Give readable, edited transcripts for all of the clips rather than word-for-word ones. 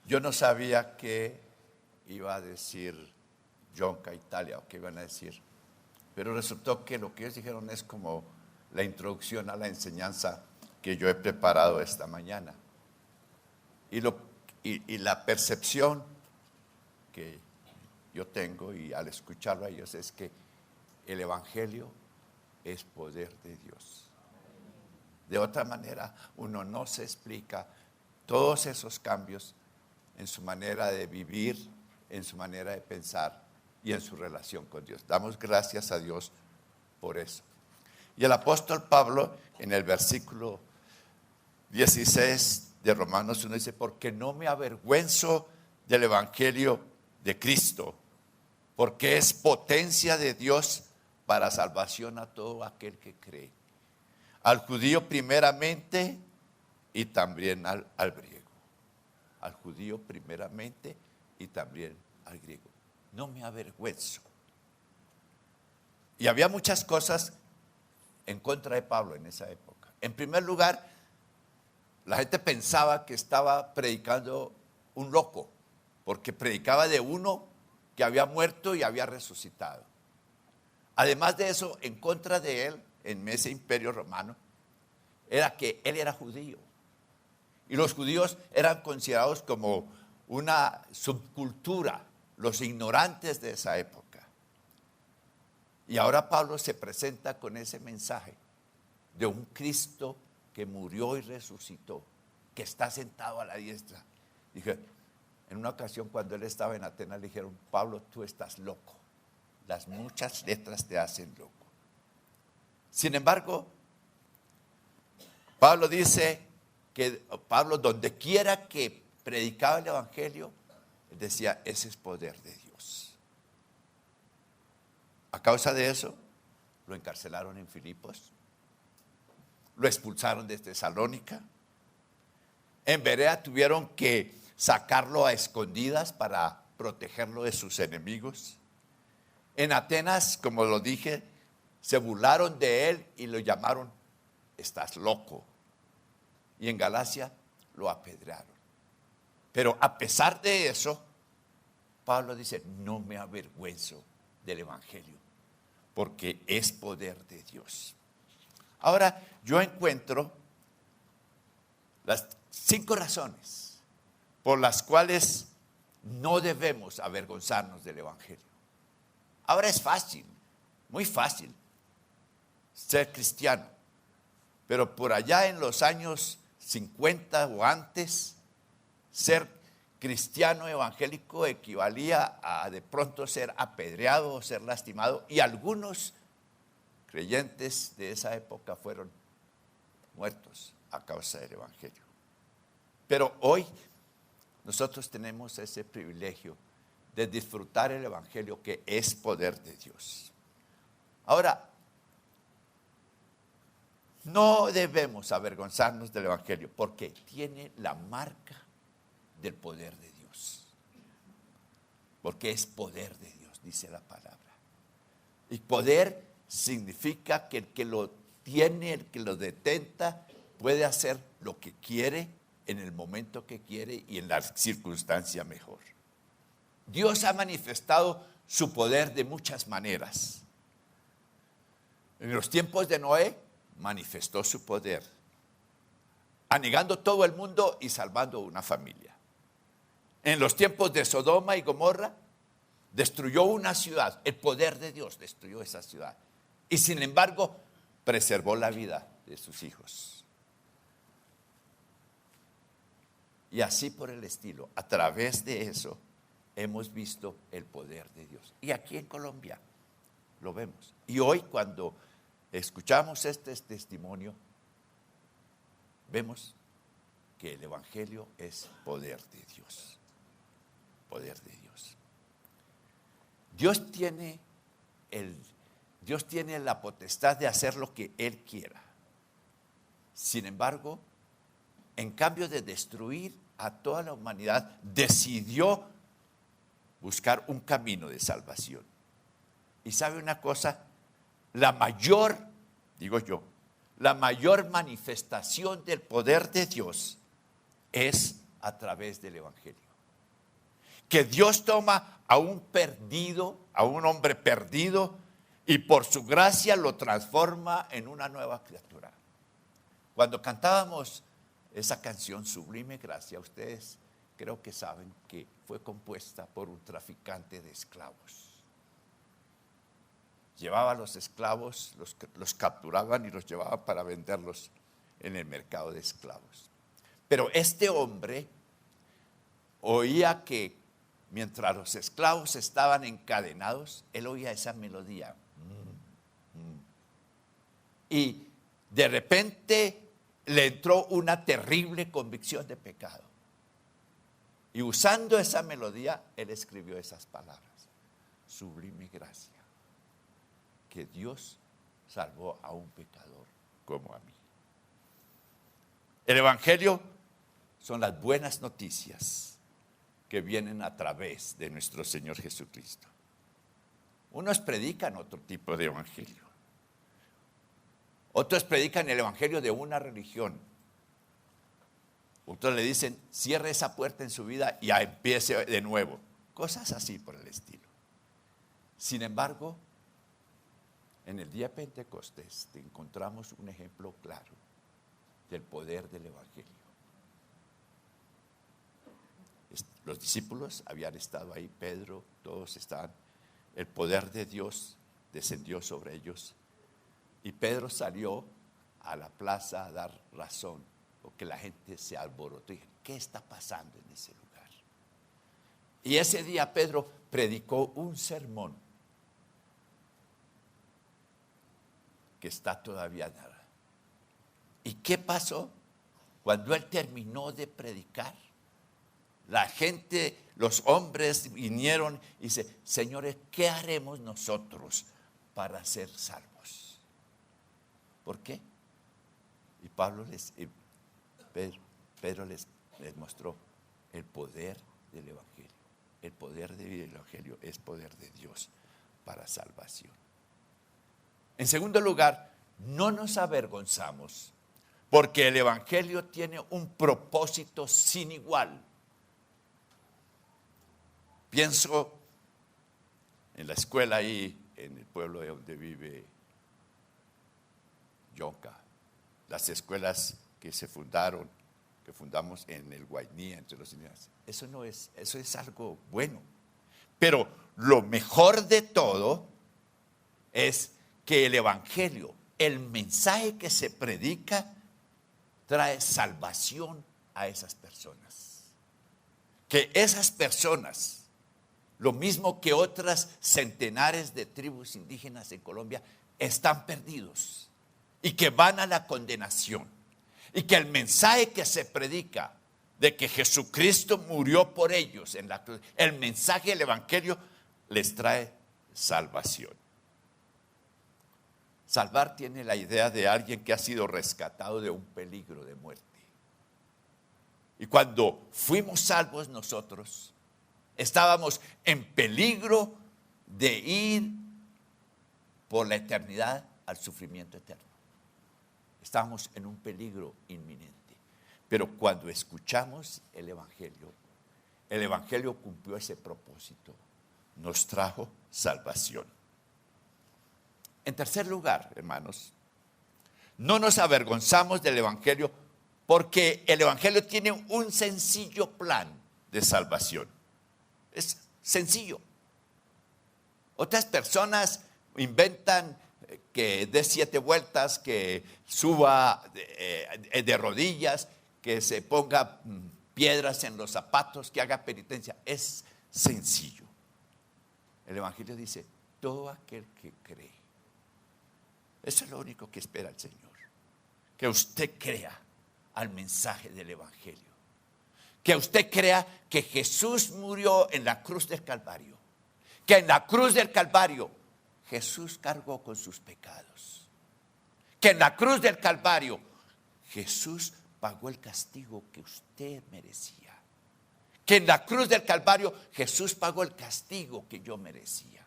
Yo no sabía qué iba a decir Yonka Italia o qué iban a decir, pero resultó que lo que ellos dijeron es como la introducción a la enseñanza que yo he preparado esta mañana. Y la percepción que yo tengo y al escucharlo a ellos es que el Evangelio es poder de Dios. De otra manera, uno no se explica todos esos cambios en su manera de vivir, en su manera de pensar y en su relación con Dios. Damos gracias a Dios por eso. Y el apóstol Pablo, en el versículo 16 de Romanos 1, dice: porque no me avergüenzo del Evangelio de Cristo, porque es potencia de Dios para salvación a todo aquel que cree, al judío primeramente y también al griego. Al judío primeramente y también al griego. No me avergüenzo. Y había muchas cosas en contra de Pablo en esa época. En primer lugar, la gente pensaba que estaba predicando un loco, porque predicaba de uno que había muerto y había resucitado. Además de eso, en contra de él, en ese imperio romano, era que él era judío. Y los judíos eran considerados como una subcultura, los ignorantes de esa época. Y ahora Pablo se presenta con ese mensaje de un Cristo que murió y resucitó, que está sentado a la diestra. Dije, en una ocasión cuando él estaba en Atenas le dijeron: Pablo, tú estás loco. Las muchas letras te hacen loco. Sin embargo, Pablo dice que Pablo, donde quiera que predicaba el Evangelio, él decía: ese es poder de Dios. A causa de eso, lo encarcelaron en Filipos, lo expulsaron de Tesalónica. En Berea tuvieron que sacarlo a escondidas para protegerlo de sus enemigos. En Atenas, como lo dije, se burlaron de él y lo llamaron: estás loco. Y en Galacia lo apedrearon. Pero a pesar de eso, Pablo dice: no me avergüenzo del Evangelio, porque es poder de Dios. Ahora, yo encuentro las 5 razones por las cuales no debemos avergonzarnos del Evangelio. Ahora es fácil, muy fácil, ser cristiano. Pero por allá en los años 50 o antes, ser cristiano evangélico equivalía a de pronto ser apedreado o ser lastimado. Y algunos creyentes de esa época fueron muertos a causa del Evangelio. Pero hoy nosotros tenemos ese privilegio de disfrutar el Evangelio, que es poder de Dios. Ahora, no debemos avergonzarnos del Evangelio, porque tiene la marca del poder de Dios. Porque es poder de Dios, dice la palabra. Y poder significa que el que lo tiene, el que lo detenta, puede hacer lo que quiere, en el momento que quiere y en la circunstancia mejor. Dios ha manifestado su poder de muchas maneras. En los tiempos de Noé, manifestó su poder, anegando todo el mundo y salvando una familia. En los tiempos de Sodoma y Gomorra, destruyó una ciudad. El poder de Dios destruyó esa ciudad. Y sin embargo, preservó la vida de sus hijos. Y así por el estilo. A través de eso, hemos visto el poder de Dios. Y aquí en Colombia lo vemos. Y hoy, cuando escuchamos este testimonio, vemos que el Evangelio es poder de Dios. Poder de Dios. Dios tiene la potestad de hacer lo que Él quiera. Sin embargo, en cambio de destruir a toda la humanidad, decidió buscar un camino de salvación. Y sabe una cosa, la mayor manifestación del poder de Dios es a través del Evangelio. que Dios toma a un perdido, a un hombre perdido, y por su gracia lo transforma en una nueva criatura. Cuando cantábamos esa canción Sublime Gracia, ustedes creo que saben que fue compuesta por un traficante de esclavos. Llevaba a los esclavos, los capturaban y los llevaban para venderlos en el mercado de esclavos. Pero este hombre oía que mientras los esclavos estaban encadenados, él oía esa melodía. Y de repente le entró una terrible convicción de pecado. Y usando esa melodía, él escribió esas palabras. Sublime gracia, que Dios salvó a un pecador como a mí. El Evangelio son las buenas noticias que vienen a través de nuestro Señor Jesucristo. Unos predican otro tipo de evangelio. Otros predican el evangelio de una religión. Otros le dicen, cierre esa puerta en su vida y empiece de nuevo. Cosas así por el estilo. Sin embargo, en el día de Pentecostés te encontramos un ejemplo claro del poder del evangelio. Los discípulos habían estado ahí, Pedro, todos estaban. El poder de Dios descendió sobre ellos. Y Pedro salió a la plaza a dar razón, porque la gente se alborotó y dijo, ¿qué está pasando en ese lugar? Y ese día Pedro predicó un sermón que está todavía nada. ¿Y qué pasó? Cuando él terminó de predicar, la gente, los hombres vinieron y dice, señores, ¿qué haremos nosotros para ser salvos? ¿Por qué? Y Pedro les mostró el poder del evangelio. El poder del evangelio es poder de Dios para salvación. En segundo lugar, no nos avergonzamos porque el evangelio tiene un propósito sin igual. Pienso en la escuela ahí, en el pueblo de donde vive Yonca, las escuelas que fundamos en el Guainí, entre los indígenas. Eso es algo bueno. Pero lo mejor de todo es que el evangelio, el mensaje que se predica, trae salvación a esas personas. Que esas personas, lo mismo que otras centenares de tribus indígenas en Colombia, están perdidos y que van a la condenación. Y que el mensaje que se predica de que Jesucristo murió por ellos en la cruz, el mensaje del evangelio les trae salvación. Salvar tiene la idea de alguien que ha sido rescatado de un peligro de muerte. Y cuando fuimos salvos nosotros, estábamos en peligro de ir por la eternidad al sufrimiento eterno. Estábamos en un peligro inminente. Pero cuando escuchamos el evangelio cumplió ese propósito. Nos trajo salvación. En tercer lugar, hermanos, no nos avergonzamos del evangelio porque el evangelio tiene un sencillo plan de salvación. Es sencillo. Otras personas inventan que dé 7 vueltas, que suba de rodillas, que se ponga piedras en los zapatos, que haga penitencia. Es sencillo. El evangelio dice, todo aquel que cree. Eso es lo único que espera el Señor. Que usted crea al mensaje del evangelio. Que usted crea que Jesús murió en la cruz del Calvario. Que en la cruz del Calvario Jesús cargó con sus pecados. Que en la cruz del Calvario Jesús pagó el castigo que usted merecía. Que en la cruz del Calvario Jesús pagó el castigo que yo merecía.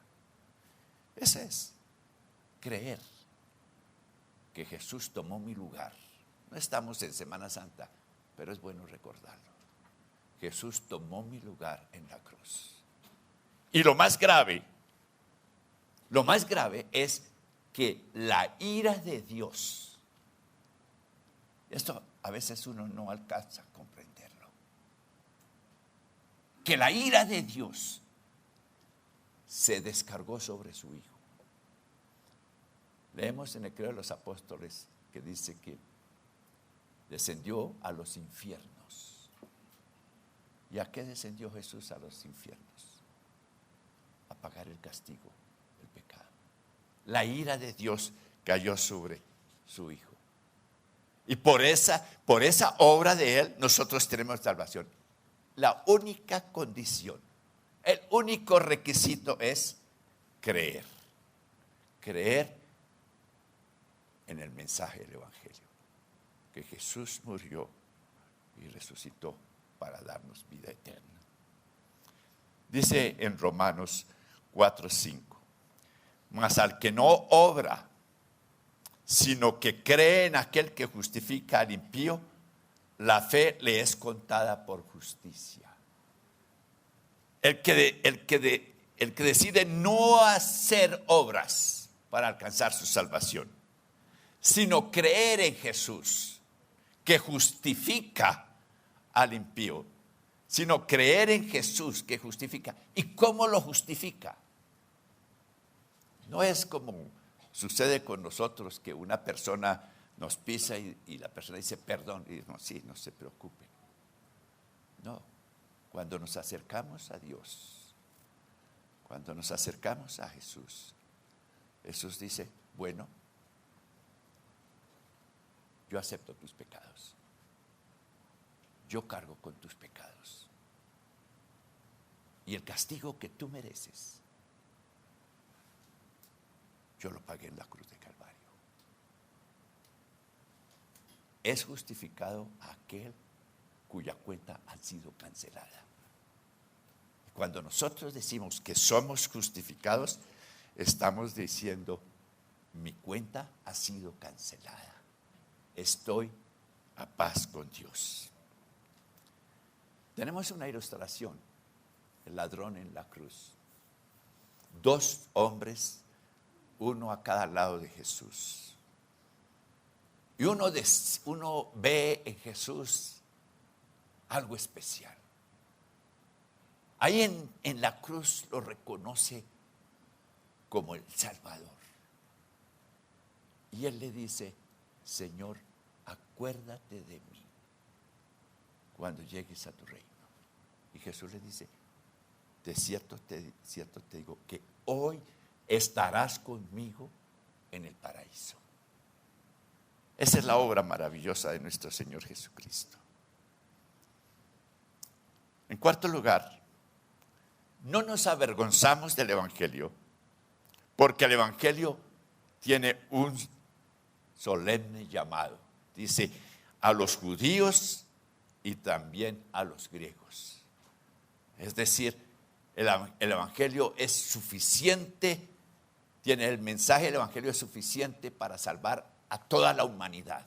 Ese es creer que Jesús tomó mi lugar. No estamos en Semana Santa, pero es bueno recordarlo. Jesús tomó mi lugar en la cruz. Y lo más grave es que la ira de Dios, esto a veces uno no alcanza a comprenderlo, que la ira de Dios se descargó sobre su Hijo. Leemos en el Credo de los Apóstoles que dice que descendió a los infiernos. ¿Y a qué descendió Jesús a los infiernos? A pagar el castigo del pecado. La ira de Dios cayó sobre su Hijo. Y por esa obra de Él, nosotros tenemos salvación. La única condición, el único requisito es creer. Creer en el mensaje del Evangelio. Que Jesús murió y resucitó para darnos vida eterna. Dice en Romanos 4:5, mas al que no obra, sino que cree en aquel que justifica al impío, la fe le es contada por justicia. El que decide no hacer obras para alcanzar su salvación, sino creer en Jesús, que justifica al impío, sino creer en Jesús que justifica. ¿Y cómo lo justifica? No es como sucede con nosotros, que una persona nos pisa y la persona dice perdón, y no, sí, no se preocupen. No, cuando nos acercamos a Dios, cuando nos acercamos a Jesús, Jesús dice, bueno, yo acepto tus pecados. Yo cargo con tus pecados. Y el castigo que tú mereces, yo lo pagué en la cruz de Calvario. Es justificado aquel cuya cuenta ha sido cancelada. Cuando nosotros decimos que somos justificados, estamos diciendo, mi cuenta ha sido cancelada. Estoy a paz con Dios. Tenemos una ilustración, el ladrón en la cruz. 2 hombres, uno a cada lado de Jesús. Y uno ve en Jesús algo especial. Ahí en la cruz lo reconoce como el Salvador. Y él le dice, Señor, acuérdate de mí cuando llegues a tu reino. Y Jesús le dice, de cierto te digo que hoy estarás conmigo en el paraíso. Esa es la obra maravillosa de nuestro Señor Jesucristo. En cuarto lugar, no nos avergonzamos del Evangelio, porque el Evangelio tiene un solemne llamado. Dice, a los judíos y también a los griegos. Es decir, el Evangelio es suficiente, tiene el mensaje del Evangelio es suficiente para salvar a toda la humanidad.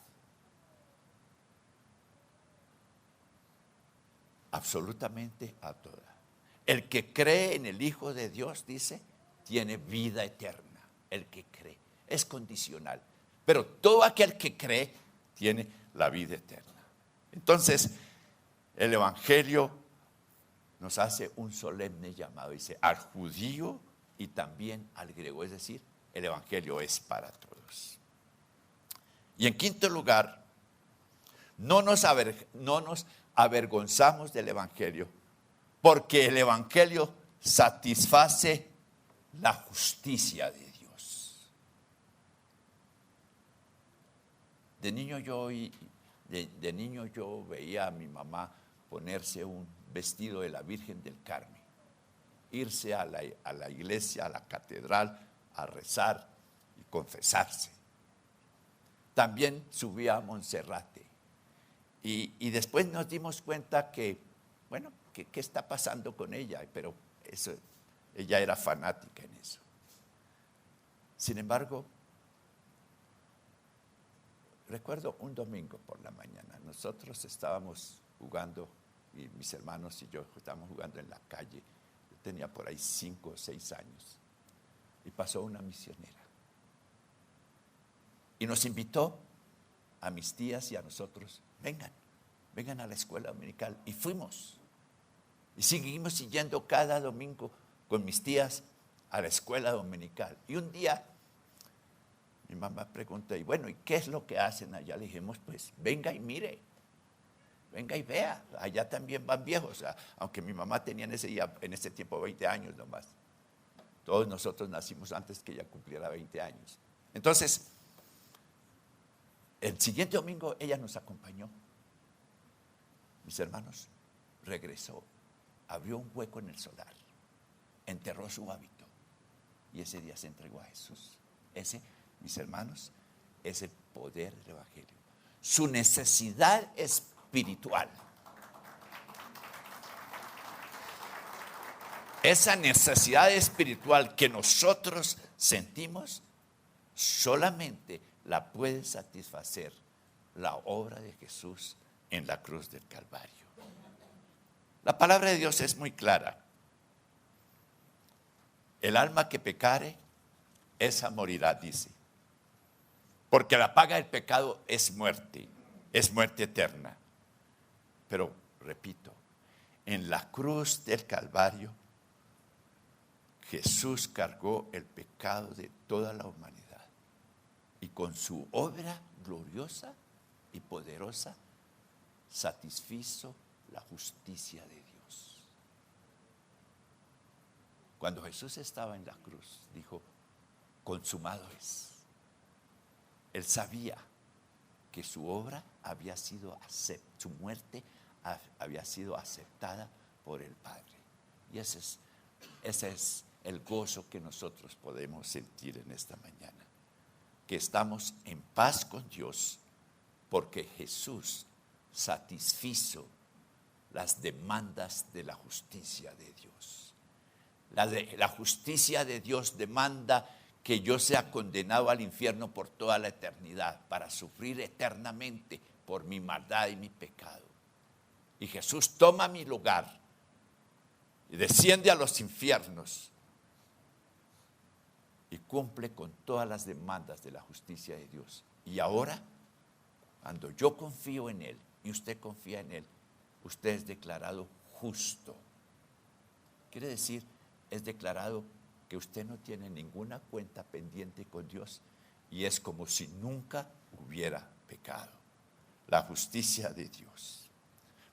Absolutamente a toda. El que cree en el Hijo de Dios, dice, tiene vida eterna. El que cree. Es condicional. Pero todo aquel que cree tiene la vida eterna. Entonces, el Evangelio nos hace un solemne llamado. Dice, al judío y también al griego. Es decir, el Evangelio es para todos. Y en quinto lugar, no nos avergonzamos del Evangelio, porque el Evangelio satisface la justicia de Dios. De niño yo veía a mi mamá ponerse un vestido de la Virgen del Carmen, irse a la iglesia, a la catedral, a rezar y confesarse. También subía a Monserrate. Y después nos dimos cuenta que, bueno, ¿qué está pasando con ella? Pero eso, ella era fanática en eso. Sin embargo, recuerdo un domingo por la mañana, nosotros estábamos jugando y mis hermanos y yo estábamos jugando en la calle. Yo tenía por ahí 5 o 6 años. Y pasó una misionera. Y nos invitó a mis tías y a nosotros, vengan a la escuela dominical. Y fuimos. Y seguimos yendo cada domingo con mis tías a la escuela dominical. Y un día mi mamá preguntó, y bueno, ¿y qué es lo que hacen allá? Le dijimos, pues venga y mire, venga y vea, allá también van viejos. O sea, aunque mi mamá tenía en ese tiempo 20 años nomás. Todos nosotros nacimos antes que ella cumpliera 20 años. Entonces, el siguiente domingo ella nos acompañó. Mis hermanos, regresó, abrió un hueco en el solar, enterró su hábito y ese día se entregó a Jesús. Ese, mis hermanos, es el poder del Evangelio. Su necesidad espiritual. Esa necesidad espiritual que nosotros sentimos, solamente la puede satisfacer la obra de Jesús en la cruz del Calvario. La palabra de Dios es muy clara. El alma que pecare, esa morirá, dice. Porque la paga del pecado es muerte eterna. Pero, repito, en la cruz del Calvario, Jesús cargó el pecado de toda la humanidad. Y con su obra gloriosa y poderosa, satisfizo la justicia de Dios. Cuando Jesús estaba en la cruz, dijo, consumado es. Él sabía que su obra había sido aceptada, su muerte había sido aceptada por el Padre. Y ese es el gozo que nosotros podemos sentir en esta mañana. Que estamos en paz con Dios porque Jesús satisfizo las demandas de la justicia de Dios. La justicia de Dios demanda que yo sea condenado al infierno por toda la eternidad, para sufrir eternamente por mi maldad y mi pecado. Y Jesús toma mi lugar y desciende a los infiernos y cumple con todas las demandas de la justicia de Dios. Y ahora, cuando yo confío en Él y usted confía en Él, usted es declarado justo. Quiere decir, es declarado que usted no tiene ninguna cuenta pendiente con Dios y es como si nunca hubiera pecado. La justicia de Dios.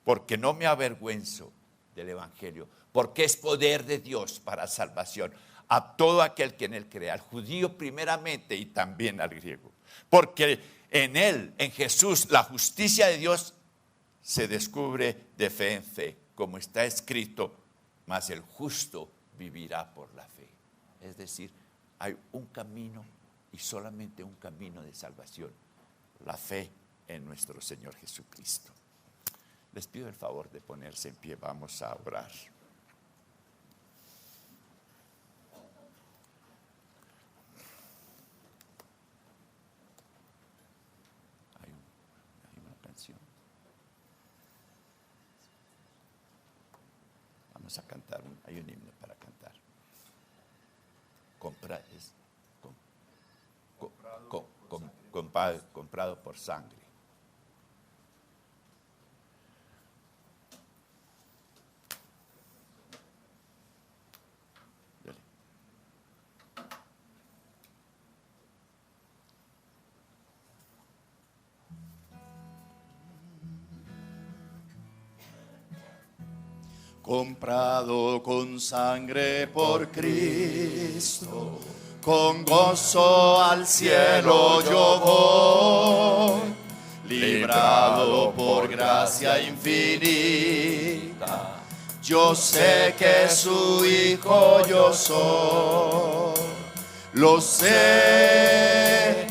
Porque no me avergüenzo del Evangelio, porque es poder de Dios para salvación a todo aquel que en él crea, al judío primeramente y también al griego. Porque en él, en Jesús, la justicia de Dios se descubre de fe en fe, como está escrito, mas el justo vivirá por la fe. Es decir, hay un camino y solamente un camino de salvación, la fe en nuestro Señor Jesucristo. Les pido el favor de ponerse en pie, vamos a orar. Hay una canción. Vamos a cantar, hay un himno para cantar. Comprado por sangre. Dale. Comprado con sangre por Cristo, con gozo al cielo yo voy, librado por gracia infinita. Yo sé que su hijo yo soy, lo sé,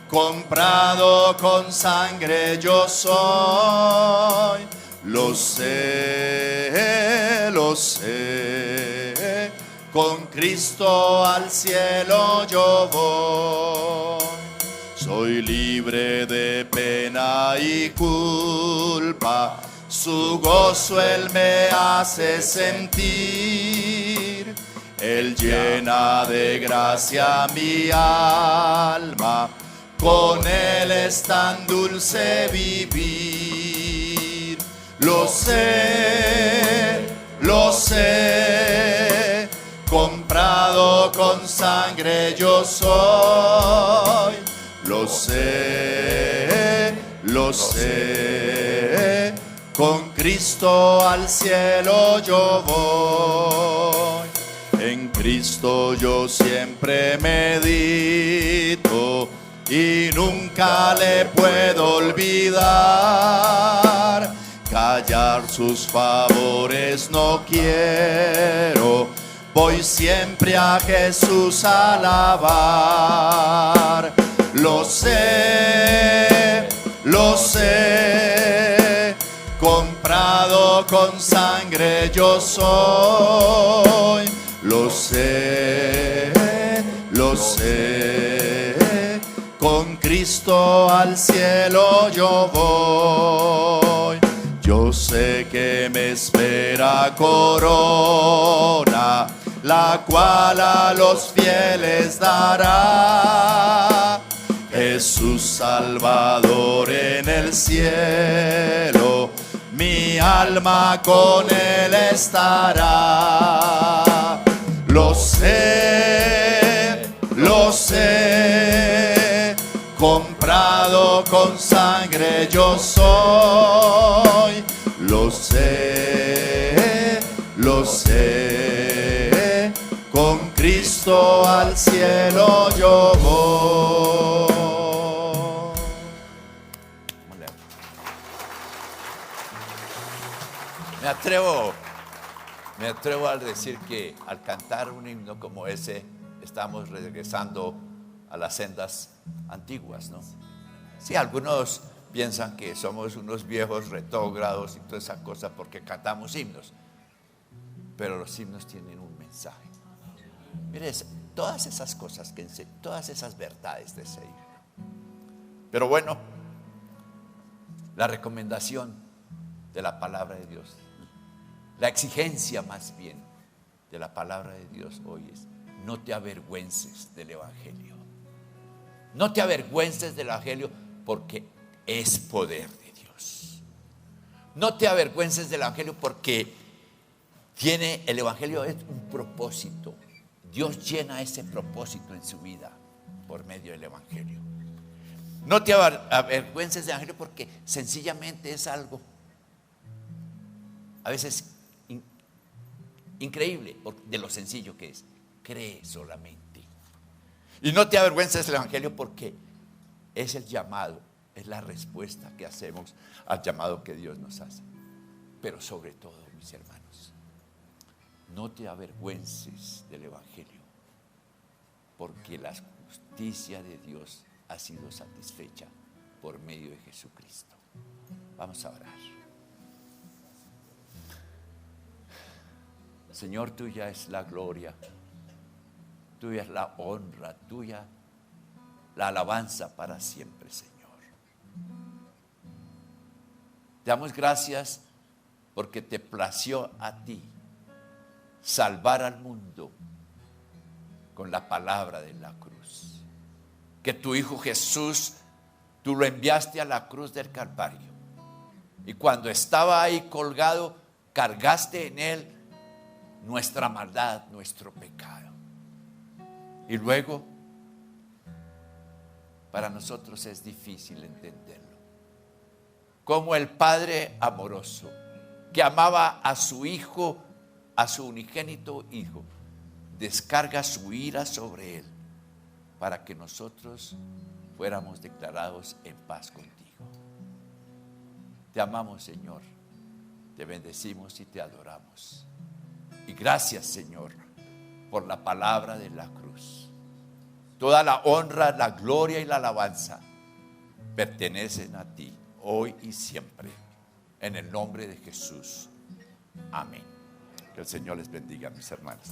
comprado con sangre yo soy, lo sé, con Cristo al cielo yo voy. Soy libre de pena y culpa, culpa, su gozo Él me hace sentir. Él llena de gracia mi alma, con Él es tan dulce vivir. Lo sé, comprado con sangre yo soy. Lo sé, con Cristo al cielo yo voy. En Cristo yo siempre medito y nunca le puedo olvidar. Callar sus favores no quiero, voy siempre a Jesús a alabar. Lo sé, comprado con sangre yo soy. Lo sé, con Cristo al cielo yo voy. Yo sé que me espera corona, la cual a los fieles dará. Jesús Salvador en el cielo, mi alma con Él estará. Lo sé, comprado con sangre yo soy. Lo sé, con Cristo al cielo yo voy. Me atrevo a decir que al cantar un himno como ese, estamos regresando a las sendas antiguas, ¿no? Sí, algunos piensan que somos unos viejos retrógrados y toda esa cosa porque cantamos himnos, pero los himnos tienen un mensaje. Mire, todas esas cosas, todas esas verdades de ese himno. Pero bueno, la recomendación de la palabra de Dios, la exigencia más bien de la palabra de Dios hoy es: no te avergüences del Evangelio. No te avergüences del Evangelio porque es poder de Dios. No te avergüences del Evangelio porque el Evangelio es un propósito. Dios llena ese propósito en su vida por medio del Evangelio. No te avergüences del Evangelio porque sencillamente es algo a veces increíble de lo sencillo que es. Cree solamente. Y no te avergüences del Evangelio porque es el llamado, es la respuesta que hacemos al llamado que Dios nos hace. Pero sobre todo, mis hermanos, no te avergüences del Evangelio porque la justicia de Dios ha sido satisfecha por medio de Jesucristo. Vamos a orar. Señor, tuya es la gloria, tuya es la honra, tuya la alabanza para siempre, Señor. Te damos gracias porque te plació a ti salvar al mundo con la palabra de la cruz. Que tu Hijo Jesús, tú lo enviaste a la cruz del Calvario. Y cuando estaba ahí colgado, cargaste en él nuestra maldad, nuestro pecado. Y luego, para nosotros es difícil entenderlo. Como el Padre amoroso, que amaba a su Hijo, a su unigénito Hijo, descarga su ira sobre él para que nosotros fuéramos declarados en paz contigo. Te amamos, Señor, te bendecimos y te adoramos. Y gracias, Señor, por la palabra de la cruz. Toda la honra, la gloria y la alabanza pertenecen a ti, hoy y siempre. En el nombre de Jesús. Amén. Que el Señor les bendiga, mis hermanos.